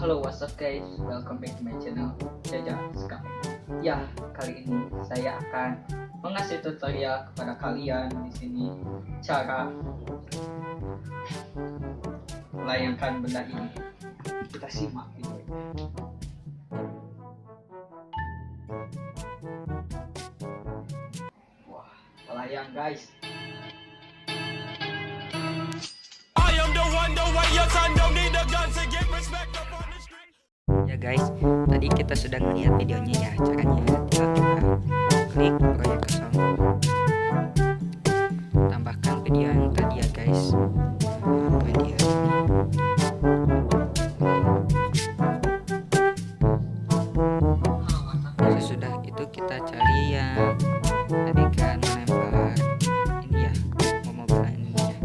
Halo, what's up guys, welcome back to my channel Jaja Sekam. Ya, kali ini saya akan mengasih tutorial kepada kalian di sini cara melayangkan benda ini. Kita simak videonya. Wah, melayang guys. Ya guys, tadi kita sudah melihat videonya ya. Caranya tinggal kita klik proyek kosong, tambahkan video yang tadi ya guys. Video ini sesudah itu kita cari yang adegan melempar ini ya, pemobilan ini ya.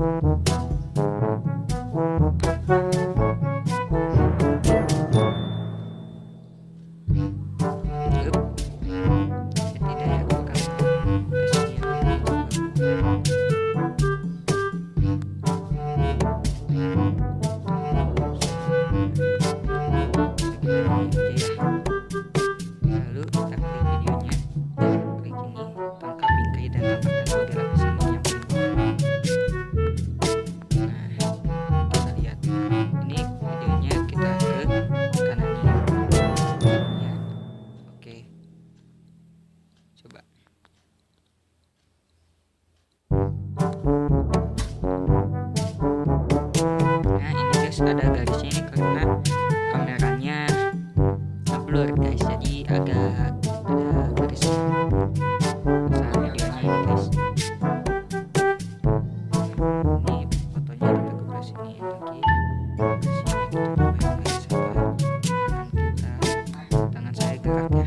Ada garisnya ini karena kameranya ngeblur guys, jadi agak ada garisnya saat videonya ini guys. Ini fotonya kita ke sini lagi, tangan saya gerak ya.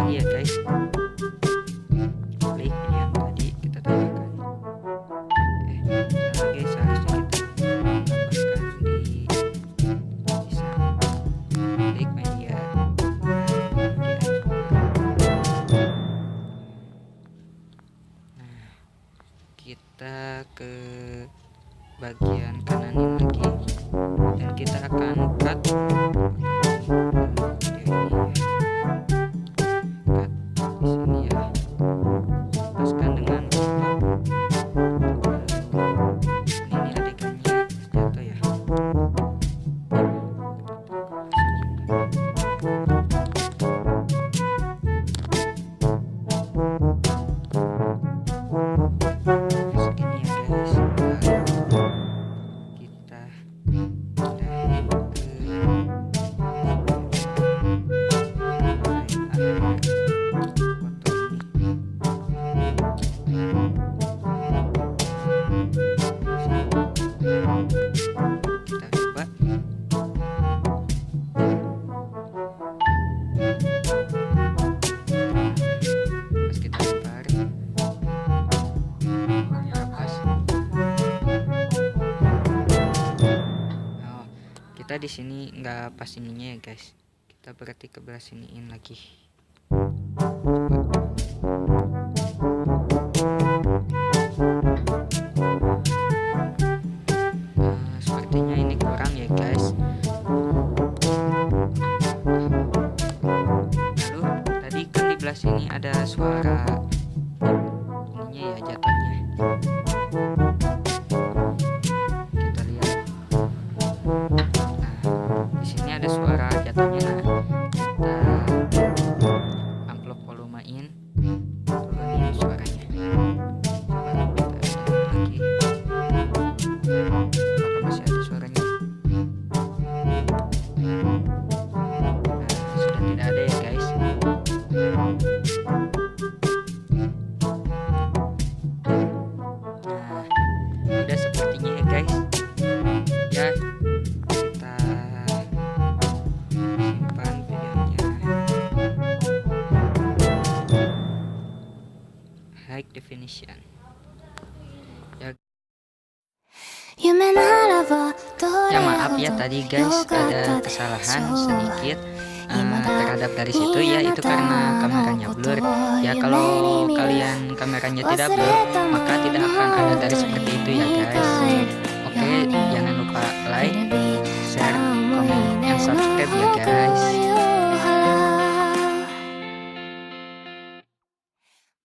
Ya guys, klik video yang tadi kita tambahkan. Salah guys, harusnya kita tambahkan di bisa klik media. Nah, kita ke bagian kanan ini lagi dan kita akan cut sini ya, lepaskan dengan stop. Ini adegannya jatuh ya. Segini ya guys. Kita pindahin ke kita di sini nggak pas ininya ya guys, kita berarti kebelah siniin lagi. Sepertinya ini kurang ya guys. Lalu tadi kan di belah sini ada suara ininya ya, jatuhnya. Kita lihat. Di sini ada suara jatuhnya. Nah, kita Ya maaf ya tadi guys, ada kesalahan sedikit terhadap garis itu ya, itu karena kameranya blur ya. Kalau kalian kameranya tidak blur maka tidak akan ada garis seperti itu ya guys. Oke, jangan lupa like,